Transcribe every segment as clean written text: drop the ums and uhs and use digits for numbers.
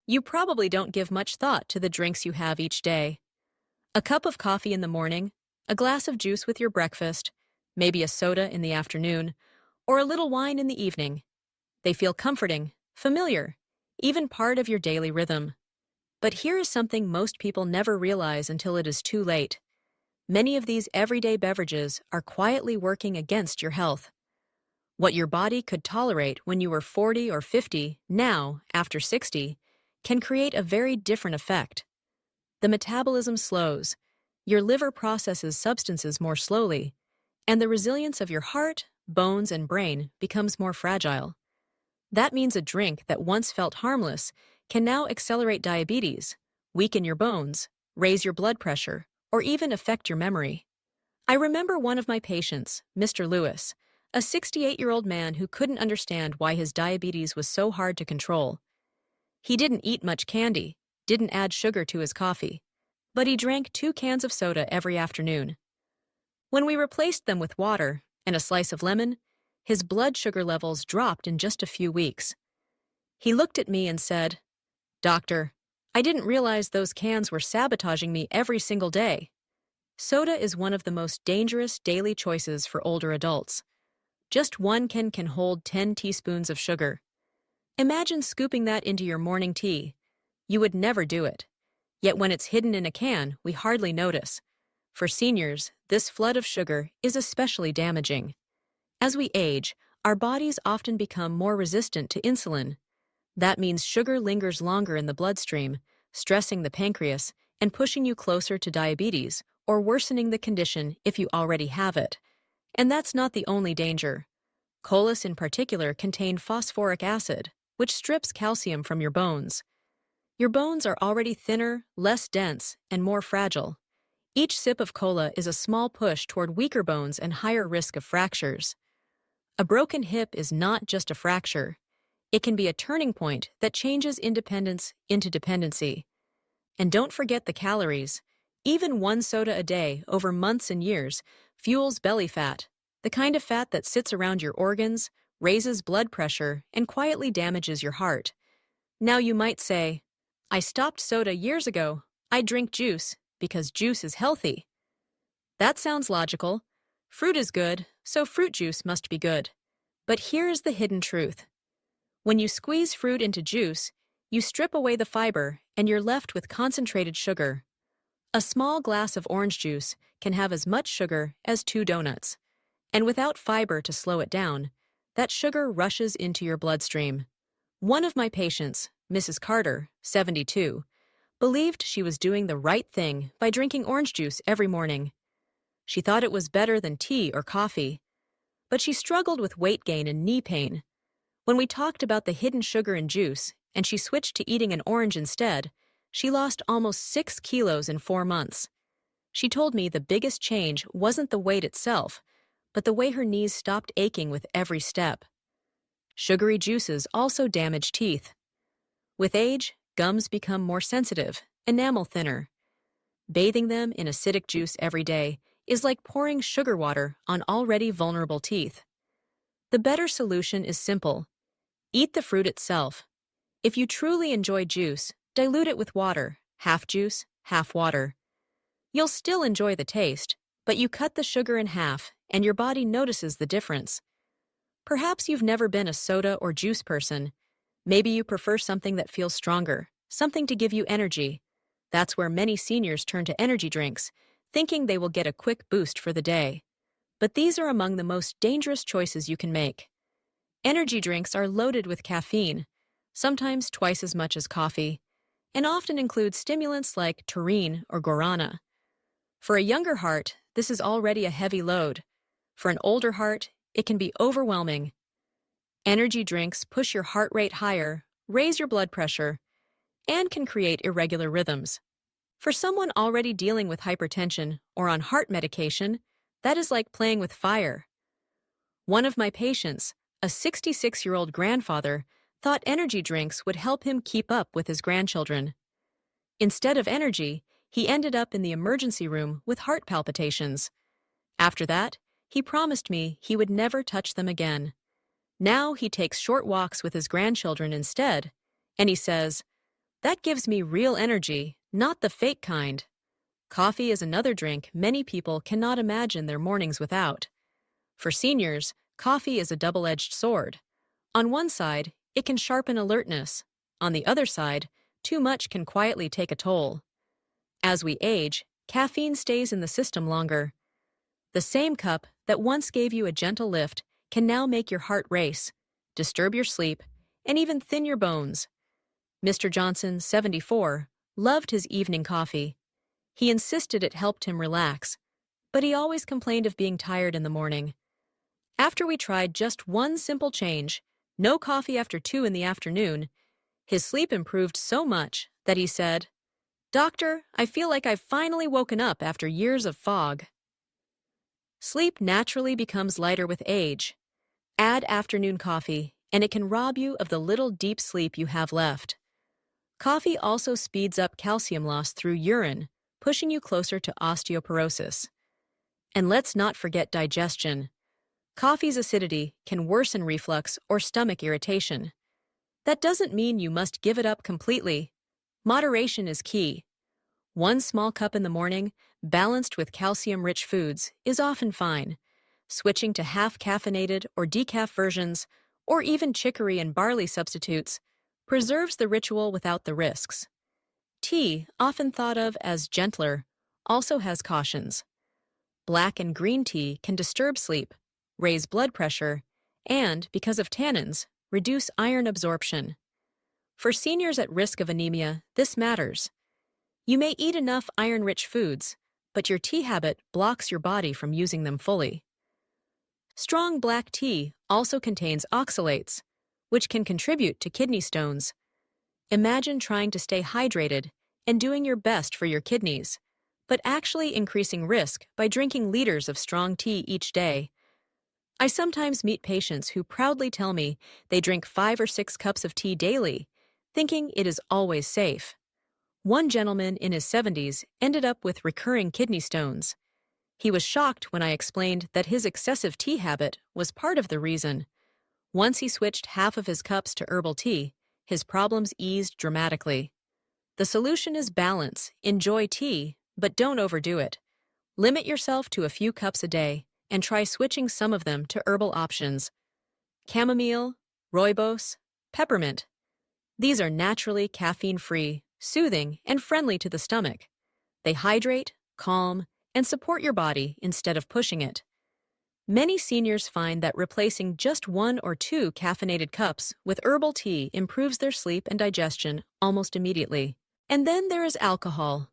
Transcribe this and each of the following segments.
You probably don't give much thought to the drinks you have each day. A cup of coffee in the morning, a glass of juice with your breakfast, maybe a soda in the afternoon, or a little wine in the evening. They feel comforting, familiar, even part of your daily rhythm. But here is something most people never realize until it is too late. Many of these everyday beverages are quietly working against your health. What your body could tolerate when you were 40 or 50, now, after 60, can create a very different effect. The metabolism slows, your liver processes substances more slowly, and the resilience of your heart, bones, and brain becomes more fragile. That means a drink that once felt harmless can now accelerate diabetes, weaken your bones, raise your blood pressure, or even affect your memory. I remember one of my patients, Mr. Lewis, a 68-year-old man who couldn't understand why his diabetes was so hard to control. He didn't eat much candy, didn't add sugar to his coffee, but he drank 2 cans of soda every afternoon. When we replaced them with water and a slice of lemon, his blood sugar levels dropped in just a few weeks. He looked at me and said, "Doctor, I didn't realize those cans were sabotaging me every single day." Soda is one of the most dangerous daily choices for older adults. Just 1 can hold 10 teaspoons of sugar. Imagine scooping that into your morning tea. You would never do it. Yet when it's hidden in a can, we hardly notice. For seniors, this flood of sugar is especially damaging. As we age, our bodies often become more resistant to insulin. That means sugar lingers longer in the bloodstream, stressing the pancreas and pushing you closer to diabetes or worsening the condition if you already have it. And that's not the only danger. Colas in particular contain phosphoric acid, which strips calcium from your bones. Your bones are already thinner, less dense, and more fragile. Each sip of cola is a small push toward weaker bones and higher risk of fractures. A broken hip is not just a fracture. It can be a turning point that changes independence into dependency. And don't forget the calories. Even 1 soda a day over months and years fuels belly fat, the kind of fat that sits around your organs, raises blood pressure, and quietly damages your heart. Now you might say, "I stopped soda years ago. I drink juice because juice is healthy." That sounds logical. Fruit is good, so fruit juice must be good. But here is the hidden truth. When you squeeze fruit into juice, you strip away the fiber and you're left with concentrated sugar. A small glass of orange juice can have as much sugar as 2 donuts. And without fiber to slow it down, that sugar rushes into your bloodstream. One of my patients, Mrs. Carter, 72, believed she was doing the right thing by drinking orange juice every morning. She thought it was better than tea or coffee, but she struggled with weight gain and knee pain. When we talked about the hidden sugar in juice and she switched to eating an orange instead, she lost almost 6 kilos in 4 months. She told me the biggest change wasn't the weight itself, but the way her knees stopped aching with every step. Sugary juices also damage teeth. With age, gums become more sensitive, enamel thinner. Bathing them in acidic juice every day is like pouring sugar water on already vulnerable teeth. The better solution is simple. Eat the fruit itself. If you truly enjoy juice, dilute it with water, half juice, half water. You'll still enjoy the taste, but you cut the sugar in half and your body notices the difference. Perhaps you've never been a soda or juice person. Maybe you prefer something that feels stronger, something to give you energy. That's where many seniors turn to energy drinks, thinking they will get a quick boost for the day. But these are among the most dangerous choices you can make. Energy drinks are loaded with caffeine, sometimes twice as much as coffee, and often include stimulants like taurine or guarana. For a younger heart, this is already a heavy load. For an older heart, it can be overwhelming. Energy drinks push your heart rate higher, raise your blood pressure, and can create irregular rhythms. For someone already dealing with hypertension or on heart medication, that is like playing with fire. One of my patients, a 66-year-old grandfather, thought energy drinks would help him keep up with his grandchildren. Instead of energy, he ended up in the emergency room with heart palpitations. After that, he promised me he would never touch them again. Now he takes short walks with his grandchildren instead, and he says, That gives me real energy, not the fake kind. Coffee is another drink many people cannot imagine their mornings without. For seniors, coffee is a double-edged sword. On one side, it can sharpen alertness. On the other side, too much can quietly take a toll. As we age, caffeine stays in the system longer. The same cup that once gave you a gentle lift can now make your heart race, disturb your sleep, and even thin your bones. Mr. Johnson, 74, loved his evening coffee. He insisted it helped him relax, but he always complained of being tired in the morning. After we tried just one simple change, no coffee after 2 in the afternoon, his sleep improved so much that he said, "Doctor, I feel like I've finally woken up after years of fog." Sleep naturally becomes lighter with age. Add afternoon coffee, and it can rob you of the little deep sleep you have left. Coffee also speeds up calcium loss through urine, pushing you closer to osteoporosis. And let's not forget digestion. Coffee's acidity can worsen reflux or stomach irritation. That doesn't mean you must give it up completely. Moderation is key. One small cup in the morning, balanced with calcium-rich foods, is often fine. Switching to half-caffeinated or decaf versions, or even chicory and barley substitutes, preserves the ritual without the risks. Tea, often thought of as gentler, also has cautions. Black and green tea can disturb sleep, raise blood pressure, and, because of tannins, reduce iron absorption. For seniors at risk of anemia, this matters. You may eat enough iron-rich foods, but your tea habit blocks your body from using them fully. Strong black tea also contains oxalates, which can contribute to kidney stones. Imagine trying to stay hydrated and doing your best for your kidneys, but actually increasing risk by drinking liters of strong tea each day. I sometimes meet patients who proudly tell me they drink 5 or 6 cups of tea daily, thinking it is always safe. One gentleman in his 70s ended up with recurring kidney stones. He was shocked when I explained that his excessive tea habit was part of the reason. Once he switched half of his cups to herbal tea, his problems eased dramatically. The solution is balance. Enjoy tea, but don't overdo it. Limit yourself to a few cups a day and try switching some of them to herbal options. Chamomile, rooibos, peppermint. These are naturally caffeine-free, soothing, and friendly to the stomach. They hydrate, calm, and support your body instead of pushing it. Many seniors find that replacing just 1 or 2 caffeinated cups with herbal tea improves their sleep and digestion almost immediately. And then there is alcohol.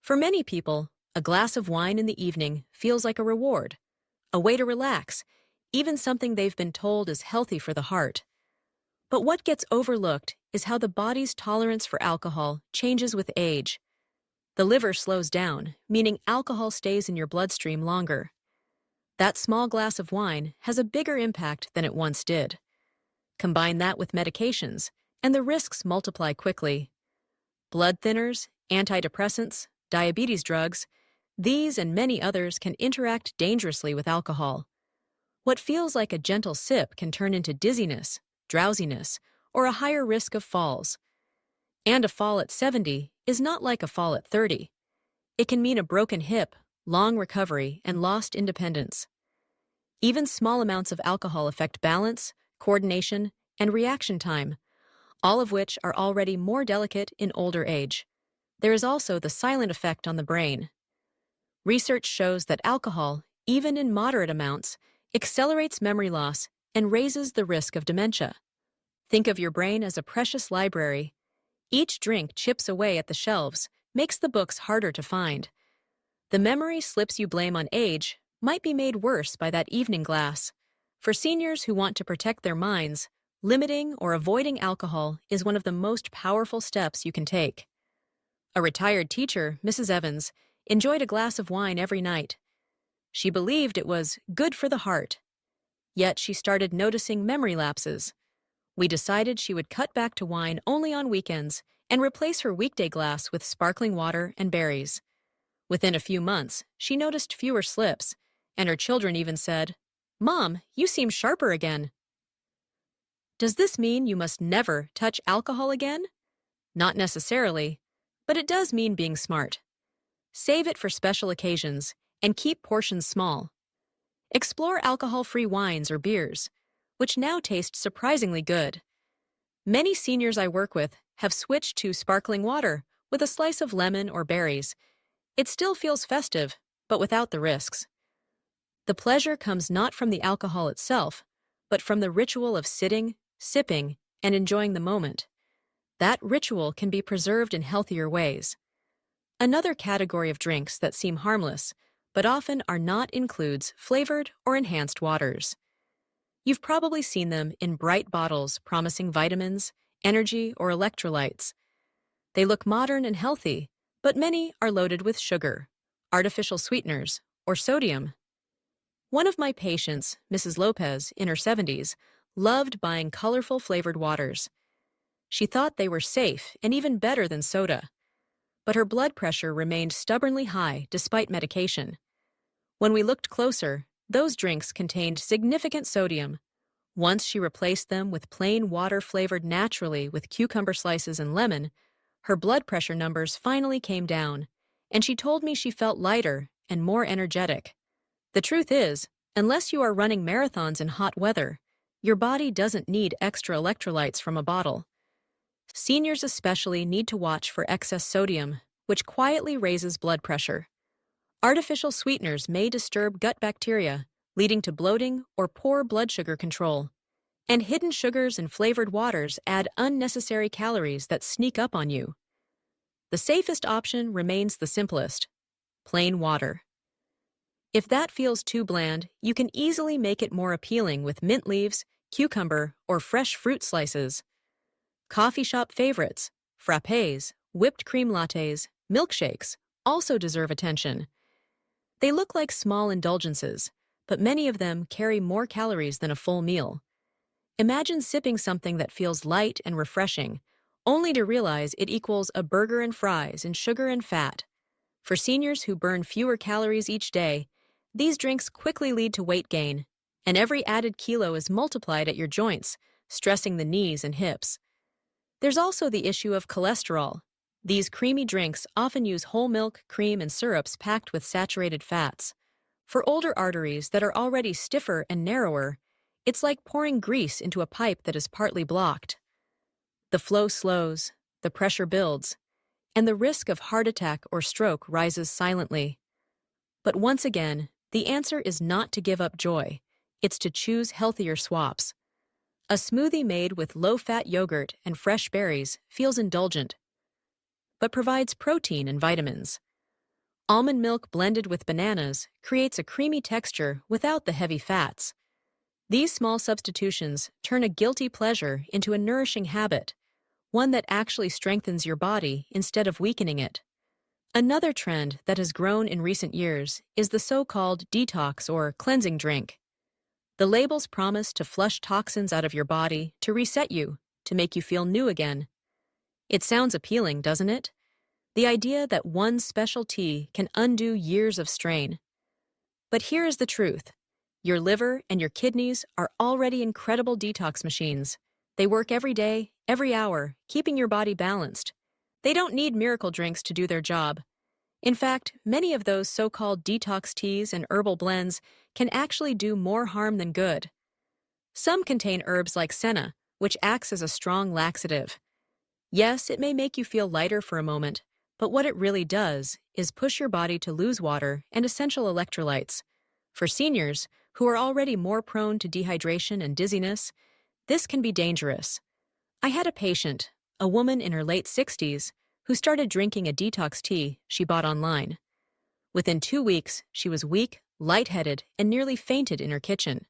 For many people, a glass of wine in the evening feels like a reward, a way to relax, even something they've been told is healthy for the heart. But what gets overlooked is how the body's tolerance for alcohol changes with age. The liver slows down, meaning alcohol stays in your bloodstream longer. That small glass of wine has a bigger impact than it once did. Combine that with medications, and the risks multiply quickly. Blood thinners, antidepressants, diabetes drugs, these and many others can interact dangerously with alcohol. What feels like a gentle sip can turn into dizziness, drowsiness, or a higher risk of falls. And a fall at 70 is not like a fall at 30. It can mean a broken hip, long recovery, and lost independence. Even small amounts of alcohol affect balance, coordination, and reaction time, all of which are already more delicate in older age. There is also the silent effect on the brain. Research shows that alcohol, even in moderate amounts, accelerates memory loss and raises the risk of dementia. Think of your brain as a precious library. Each drink chips away at the shelves, makes the books harder to find. The memory slips you blame on age might be made worse by that evening glass. For seniors who want to protect their minds, limiting or avoiding alcohol is one of the most powerful steps you can take. A retired teacher, Mrs. Evans, enjoyed a glass of wine every night. She believed it was good for the heart. Yet she started noticing memory lapses. We decided she would cut back to wine only on weekends and replace her weekday glass with sparkling water and berries. Within a few months, she noticed fewer slips, and her children even said, "Mom, you seem sharper again." Does this mean you must never touch alcohol again? Not necessarily, but it does mean being smart. Save it for special occasions and keep portions small. Explore alcohol-free wines or beers, which now taste surprisingly good. Many seniors I work with have switched to sparkling water with a slice of lemon or berries. It still feels festive, but without the risks. The pleasure comes not from the alcohol itself, but from the ritual of sitting, sipping, and enjoying the moment. That ritual can be preserved in healthier ways. Another category of drinks that seem harmless, but often are not, includes flavored or enhanced waters. You've probably seen them in bright bottles promising vitamins, energy, or electrolytes. They look modern and healthy, but many are loaded with sugar, artificial sweeteners, or sodium. One of my patients, Mrs. Lopez, in her 70s, loved buying colorful flavored waters. She thought they were safe and even better than soda. But her blood pressure remained stubbornly high despite medication. When we looked closer, those drinks contained significant sodium. Once she replaced them with plain water flavored naturally with cucumber slices and lemon, her blood pressure numbers finally came down, and she told me she felt lighter and more energetic. The truth is, unless you are running marathons in hot weather, your body doesn't need extra electrolytes from a bottle. Seniors especially need to watch for excess sodium, which quietly raises blood pressure. Artificial sweeteners may disturb gut bacteria, leading to bloating or poor blood sugar control. And hidden sugars and flavored waters add unnecessary calories that sneak up on you. The safest option remains the simplest: plain water. If that feels too bland, you can easily make it more appealing with mint leaves, cucumber, or fresh fruit slices. Coffee shop favorites, frappés, whipped cream lattes, milkshakes, also deserve attention. They look like small indulgences, but many of them carry more calories than a full meal. Imagine sipping something that feels light and refreshing, only to realize it equals a burger and fries in sugar and fat. For seniors who burn fewer calories each day, these drinks quickly lead to weight gain, and every added kilo is multiplied at your joints, stressing the knees and hips. There's also the issue of cholesterol. These creamy drinks often use whole milk, cream, and syrups packed with saturated fats. For older arteries that are already stiffer and narrower, it's like pouring grease into a pipe that is partly blocked. The flow slows, the pressure builds, and the risk of heart attack or stroke rises silently. But once again, the answer is not to give up joy. It's to choose healthier swaps. A smoothie made with low-fat yogurt and fresh berries feels indulgent, but provides protein and vitamins. Almond milk blended with bananas creates a creamy texture without the heavy fats. These small substitutions turn a guilty pleasure into a nourishing habit, one that actually strengthens your body instead of weakening it. Another trend that has grown in recent years is the so-called detox or cleansing drink. The labels promise to flush toxins out of your body, to reset you, to make you feel new again. It sounds appealing, doesn't it? The idea that one special tea can undo years of strain. But here is the truth. Your liver and your kidneys are already incredible detox machines. They work every day, every hour, keeping your body balanced. They don't need miracle drinks to do their job. In fact, many of those so-called detox teas and herbal blends can actually do more harm than good. Some contain herbs like senna, which acts as a strong laxative. Yes, it may make you feel lighter for a moment, but what it really does is push your body to lose water and essential electrolytes. For seniors, who are already more prone to dehydration and dizziness, this can be dangerous. I had a patient, a woman in her late 60s, who started drinking a detox tea she bought online. Within 2 weeks, she was weak, lightheaded, and nearly fainted in her kitchen.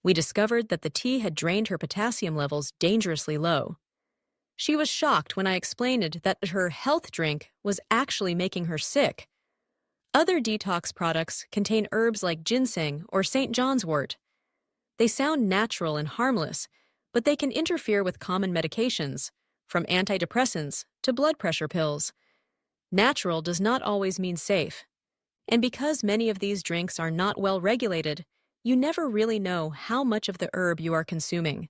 We discovered that the tea had drained her potassium levels dangerously low. She was shocked when I explained that her health drink was actually making her sick. Other detox products contain herbs like ginseng or St. John's wort. They sound natural and harmless, but they can interfere with common medications, from antidepressants to blood pressure pills. Natural does not always mean safe. And because many of these drinks are not well regulated, you never really know how much of the herb you are consuming.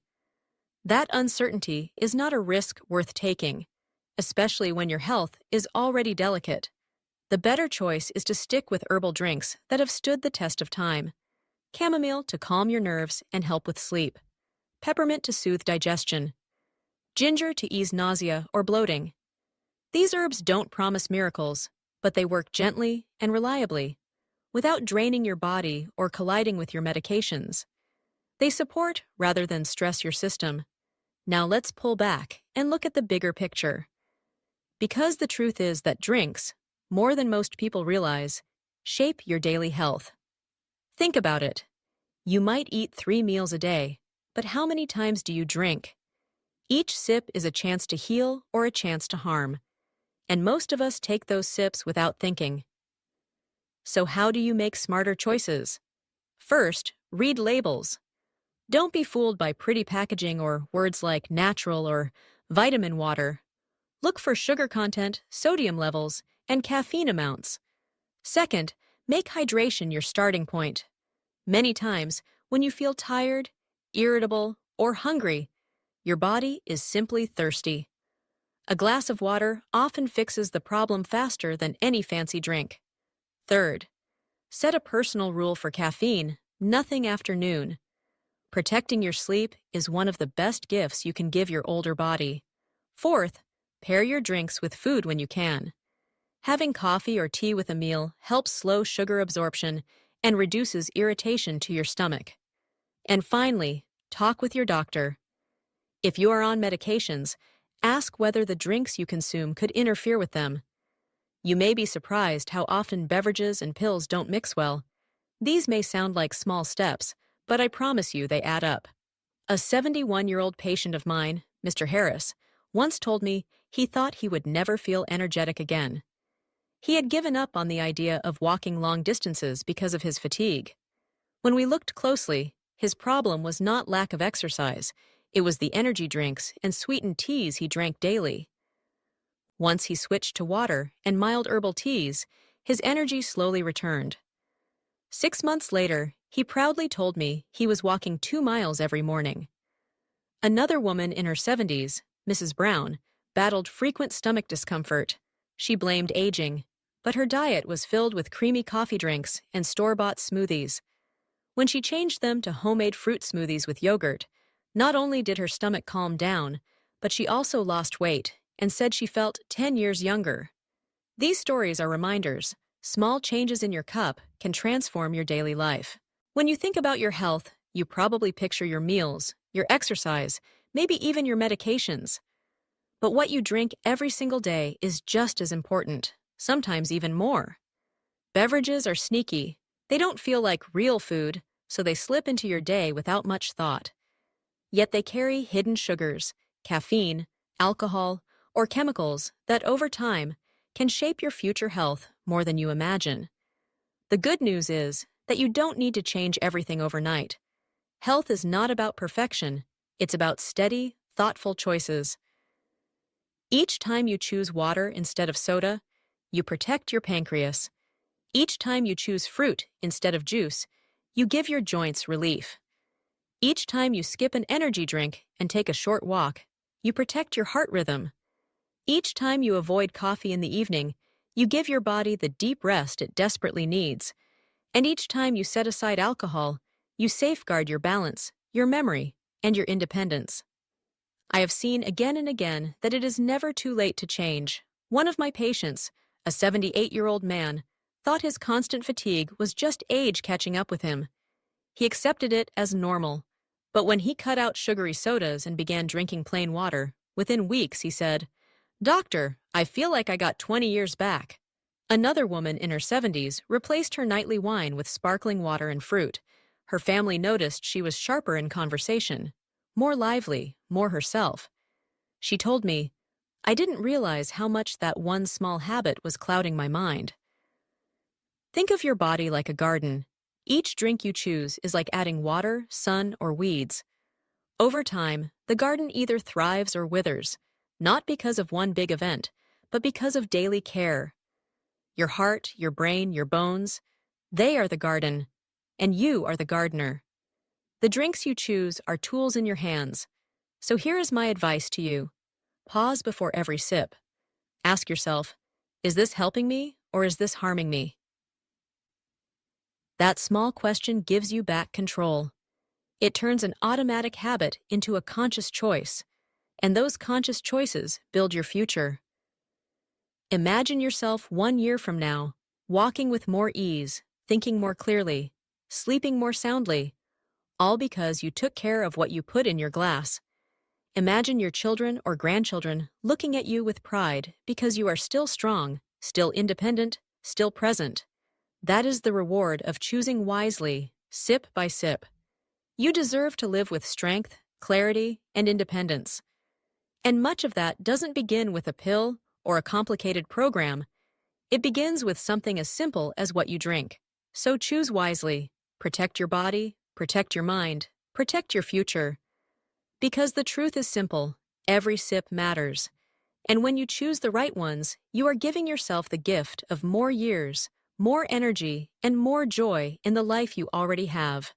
That uncertainty is not a risk worth taking. especially when your health is already delicate. The better choice is to stick with herbal drinks that have stood the test of time. Chamomile to calm your nerves and help with sleep. Peppermint to soothe digestion. Ginger to ease nausea or bloating. These herbs don't promise miracles, but they work gently and reliably, without draining your body or colliding with your medications. They support rather than stress your system. Now let's pull back and look at the bigger picture. Because the truth is that drinks, more than most people realize, shape your daily health. Think about it. You might eat 3 meals a day, but how many times do you drink? Each sip is a chance to heal or a chance to harm, and most of us take those sips without thinking. So how do you make smarter choices? First, read labels. Don't be fooled by pretty packaging or words like natural or vitamin water. Look for sugar content, sodium levels, and caffeine amounts. Second, make hydration your starting point. Many times, when you feel tired, irritable, or hungry, your body is simply thirsty. A glass of water often fixes the problem faster than any fancy drink. Third, set a personal rule for caffeine: nothing after noon. Protecting your sleep is one of the best gifts you can give your older body. Fourth, pair your drinks with food when you can. Having coffee or tea with a meal helps slow sugar absorption and reduces irritation to your stomach. And finally, talk with your doctor. If you are on medications, ask whether the drinks you consume could interfere with them. You may be surprised how often beverages and pills don't mix well. These may sound like small steps, but I promise you they add up. A 71-year-old patient of mine, Mr. Harris, once told me he thought he would never feel energetic again. He had given up on the idea of walking long distances because of his fatigue. When we looked closely, his problem was not lack of exercise. It was the energy drinks and sweetened teas he drank daily. Once he switched to water and mild herbal teas, his energy slowly returned. 6 months later, he proudly told me he was walking 2 miles every morning. Another woman in her 70s, Mrs. Brown, battled frequent stomach discomfort. She blamed aging, but her diet was filled with creamy coffee drinks and store-bought smoothies. When she changed them to homemade fruit smoothies with yogurt, not only did her stomach calm down, but she also lost weight and said she felt 10 years younger. These stories are reminders. Small changes in your cup can transform your daily life. When you think about your health, you probably picture your meals, your exercise, maybe even your medications. But what you drink every single day is just as important, sometimes even more. Beverages are sneaky. They don't feel like real food, so they slip into your day without much thought. Yet they carry hidden sugars, caffeine, alcohol, or chemicals that over time can shape your future health more than you imagine. The good news is that you don't need to change everything overnight. Health is not about perfection, it's about steady, thoughtful choices. Each time you choose water instead of soda, you protect your pancreas. Each time you choose fruit instead of juice, you give your joints relief. Each time you skip an energy drink and take a short walk, you protect your heart rhythm. Each time you avoid coffee in the evening, you give your body the deep rest it desperately needs. And each time you set aside alcohol, you safeguard your balance, your memory, and your independence. I have seen again and again that it is never too late to change. One of my patients, a 78-year-old man, thought his constant fatigue was just age catching up with him. He accepted it as normal. But when he cut out sugary sodas and began drinking plain water, within weeks he said, "Doctor, I feel like I got 20 years back." Another woman in her 70s replaced her nightly wine with sparkling water and fruit. Her family noticed she was sharper in conversation, more lively, more herself. She told me, "I didn't realize how much that one small habit was clouding my mind." Think of your body like a garden. Each drink you choose is like adding water, sun, or weeds. Over time, the garden either thrives or withers, not because of one big event, but because of daily care. Your heart, your brain, your bones, they are the garden, and you are the gardener. The drinks you choose are tools in your hands. So here is my advice to you. Pause before every sip. Ask yourself, is this helping me or is this harming me? That small question gives you back control. It turns an automatic habit into a conscious choice, and those conscious choices build your future. Imagine yourself 1 year from now, walking with more ease, thinking more clearly, sleeping more soundly, all because you took care of what you put in your glass. Imagine your children or grandchildren looking at you with pride because you are still strong, still independent, still present. That is the reward of choosing wisely, sip by sip. You deserve to live with strength, clarity, and independence. And much of that doesn't begin with a pill or a complicated program. It begins with something as simple as what you drink. So choose wisely. Protect your body, protect your mind, protect your future. Because the truth is simple, every sip matters. And when you choose the right ones, you are giving yourself the gift of more years, more energy, and more joy in the life you already have.